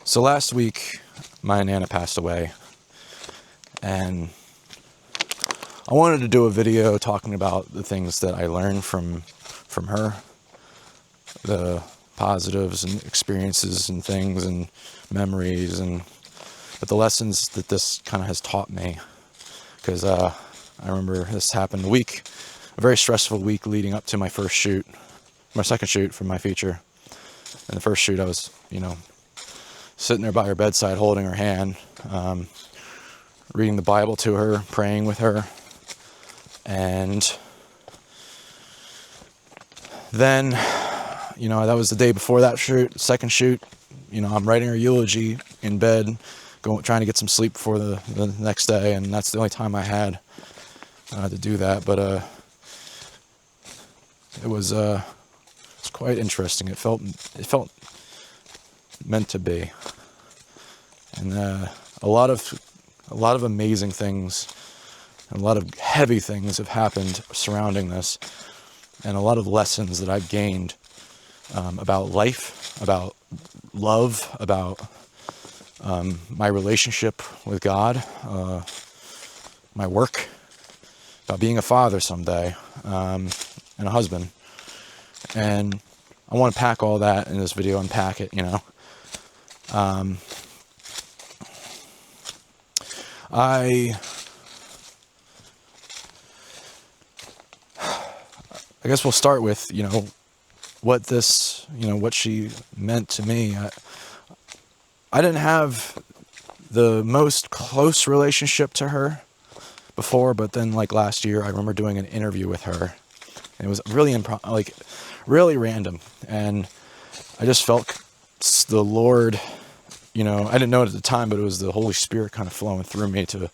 So last week, my Nana passed away, and I wanted to do a video talking about the things that I learned from her, the positives and experiences and things and memories, but the lessons that this kind of has taught me. Because I remember this happened a very stressful week leading up to my second shoot for my feature. And the first shoot, I was, sitting there by her bedside, holding her hand, reading the Bible to her, praying with her. And then, that was the day before that second shoot. I'm writing her eulogy in bed, trying to get some sleep before the next day. And that's the only time I had to do that. But it was quite interesting. It felt meant to be. And a lot of amazing things, and a lot of heavy things have happened surrounding this, and a lot of lessons that I've gained about life, about love, about my relationship with God, my work, about being a father someday, and a husband. And I want to pack all that in this video, unpack it, I guess we'll start with, what she meant to me. I didn't have the most close relationship to her before, but then like last year, I remember doing an interview with her, and it was really really random. And I just felt the Lord, I didn't know it at the time, but it was the Holy Spirit kind of flowing through me to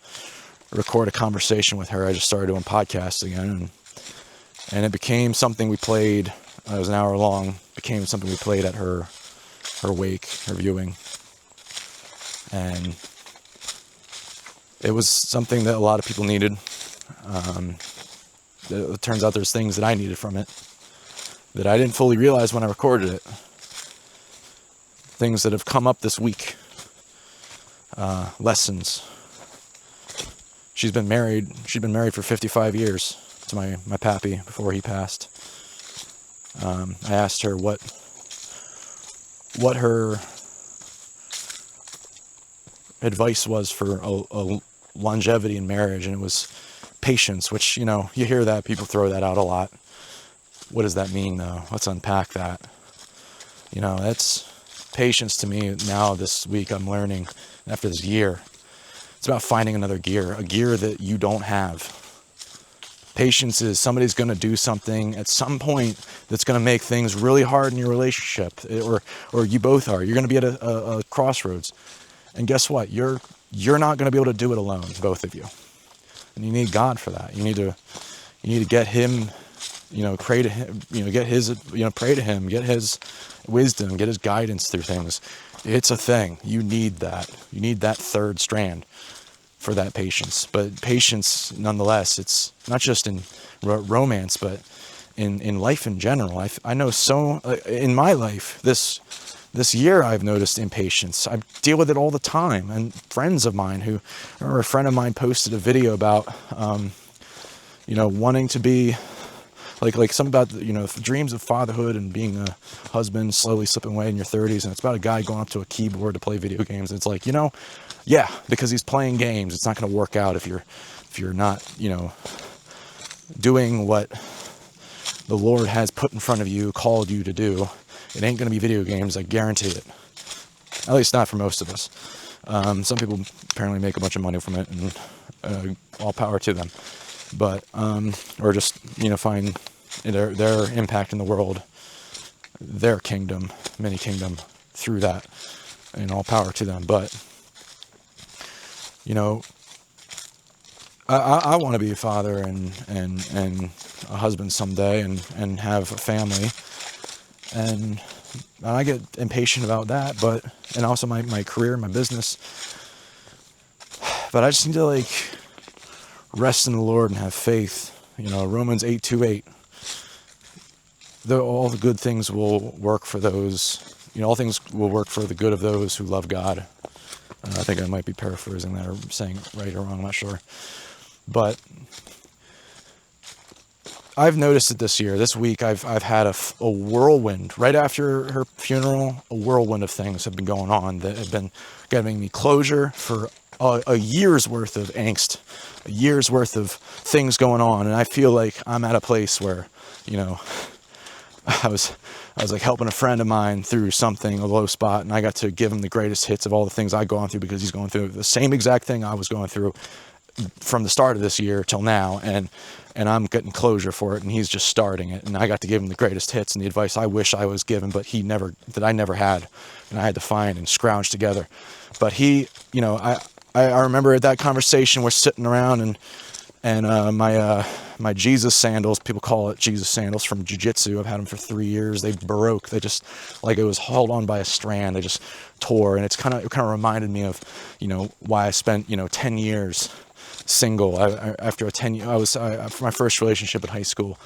record a conversation with her. I just started doing podcasts again, and it became something we played. It was an hour long. Became something we played at her wake, her viewing, and it was something that a lot of people needed. It turns out there's things that I needed from it that I didn't fully realize when I recorded it. Things that have come up this week. Lessons. She's been married for 55 years to my pappy before he passed. I asked her what her advice was for a longevity in marriage, and it was patience, which, you hear that, people throw that out a lot. What does that mean, though? Let's unpack that. That's patience to me now. This week I'm learning, after this year, it's about finding another gear, a gear that you don't have. Patience is somebody's going to do something at some point that's going to make things really hard in your relationship, or you both are. You're going to be at a crossroads, and guess what? You're not going to be able to do it alone, both of you, and you need God for that. You need to get Him. Pray to Him, get His, pray to Him, get His wisdom, get His guidance through things. It's a thing. You need that. You need that third strand for that patience. But patience, nonetheless, it's not just in romance, but in life in general. I know in my life, this year I've noticed impatience. I deal with it all the time. And friends of mine I remember a friend of mine posted a video about, wanting to be, like something about, dreams of fatherhood and being a husband slowly slipping away in your 30s. And it's about a guy going up to a keyboard to play video games. And it's like, yeah, because he's playing games. It's not going to work out if you're not, doing what the Lord has put in front of you, called you to do. It ain't going to be video games. I guarantee it. At least not for most of us. Some people apparently make a bunch of money from it, and all power to them. But, or just, find their impact in the world, their kingdom, mini kingdom through that, and all power to them. But, I want to be a father and a husband someday, and have a family, and I get impatient about that, and also my career, my business. But I just need to rest in the Lord and have faith. Romans 8:28. All the good things will work for those all things will work for the good of those who love God. I think I might be paraphrasing that or saying it right or wrong, I'm not sure. But I've noticed it this week, I've had a whirlwind. Right after her funeral, a whirlwind of things have been going on that have been giving me closure for a year's worth of angst, a year's worth of things going on. And I feel like I'm at a place where, I was like helping a friend of mine through something, a low spot, and I got to give him the greatest hits of all the things I've gone through, because he's going through the same exact thing I was going through from the start of this year till now, and I'm getting closure for it, and he's just starting it, and I got to give him the greatest hits and the advice I wish I was given, but I never had, and I had to find and scrounge together. But he, I remember at that conversation, we're sitting around, and my Jesus sandals, people call it Jesus sandals from jiu-jitsu. I've had them for 3 years. They broke. They just, like it was held on by a strand. They just tore. And it kind of reminded me of, why I spent, 10 years single. After 10 years, for my first relationship in high school,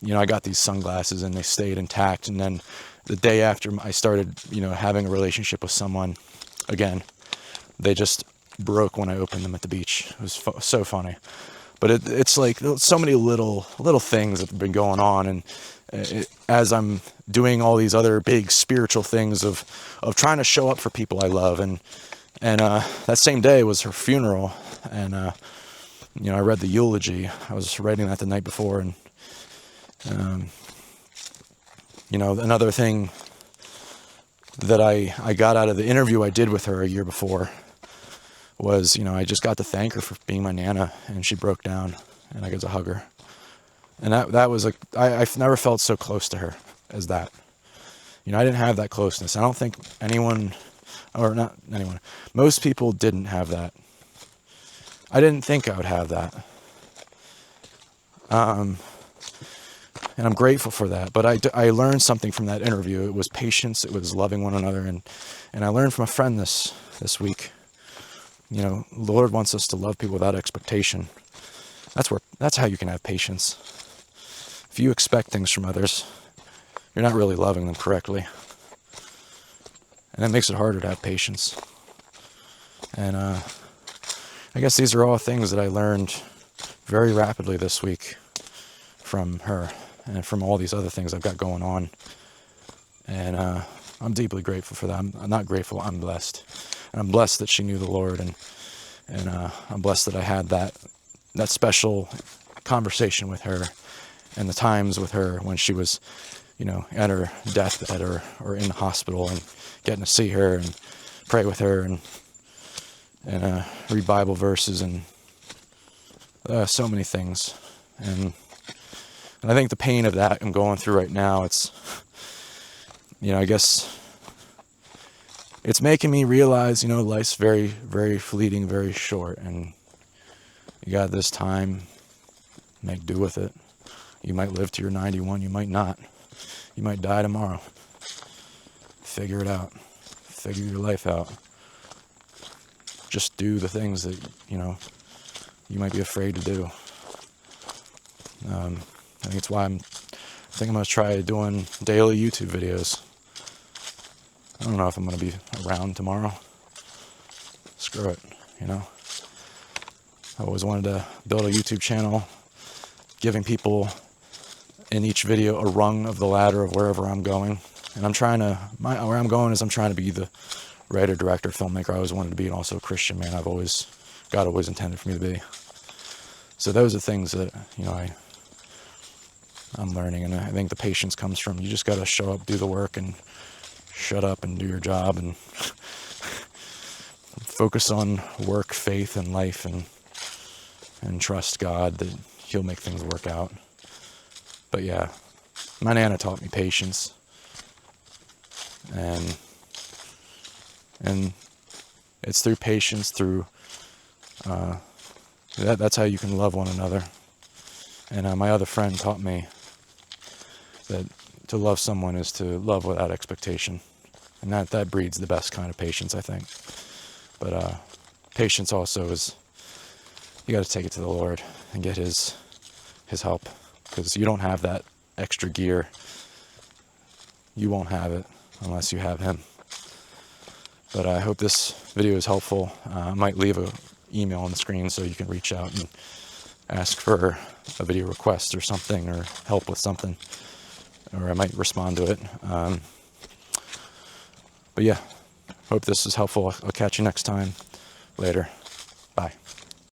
I got these sunglasses and they stayed intact. And then the day after I started, having a relationship with someone again, they just broke when I opened them at the beach. It was so funny. But it's like so many little things that have been going on, and as I'm doing all these other big spiritual things of trying to show up for people I love, and that same day was her funeral, and I read the eulogy. I was writing that the night before, and another thing that I got out of the interview I did with her a year before was, I just got to thank her for being my Nana, and she broke down, and I got to hug her. And that was like, I've never felt so close to her as that. I didn't have that closeness. I don't think most people didn't have that. I didn't think I would have that. And I'm grateful for that. But I learned something from that interview. It was patience. It was loving one another. And I learned from a friend this week. The Lord wants us to love people without expectation. That's how you can have patience. If you expect things from others, you're not really loving them correctly. And that makes it harder to have patience. And I guess these are all things that I learned very rapidly this week from her and from all these other things I've got going on. And I'm deeply grateful for that. I'm not grateful, I'm blessed. And I'm blessed that she knew the Lord, and I'm blessed that I had that special conversation with her, and the times with her when she was, at her deathbed or in the hospital, and getting to see her and pray with her and read Bible verses and so many things. And I think the pain of that I'm going through right now, it's, I guess it's making me realize, life's very, very fleeting, very short, and you got this time, make do with it. You might live to your 91, you might not. You might die tomorrow. Figure it out. Figure your life out. Just do the things that, you might be afraid to do. I think it's why I'm going to try doing daily YouTube videos. I don't know if I'm going to be around tomorrow. Screw it, I always wanted to build a YouTube channel, giving people in each video a rung of the ladder of wherever I'm going. And where I'm going is I'm trying to be the writer, director, filmmaker I always wanted to be, and also a Christian man God always intended for me to be. So those are things that, I'm learning, and I think the patience comes from, you just got to show up, do the work, and shut up and do your job, and focus on work, faith, and life, and trust God that He'll make things work out. But yeah, my Nana taught me patience, and it's through patience, through that's how you can love one another. And my other friend taught me that to love someone is to love without expectation, and that breeds the best kind of patience, I think. But patience also is, you got to take it to the Lord and get His help, because you don't have that extra gear. You won't have it. unless you have him. But I hope this video is helpful. I might leave an email on the screen so you can reach out and ask for a video request or something, or help with something, or I might respond to it. But yeah, hope this is helpful. I'll catch you next time. Later. Bye.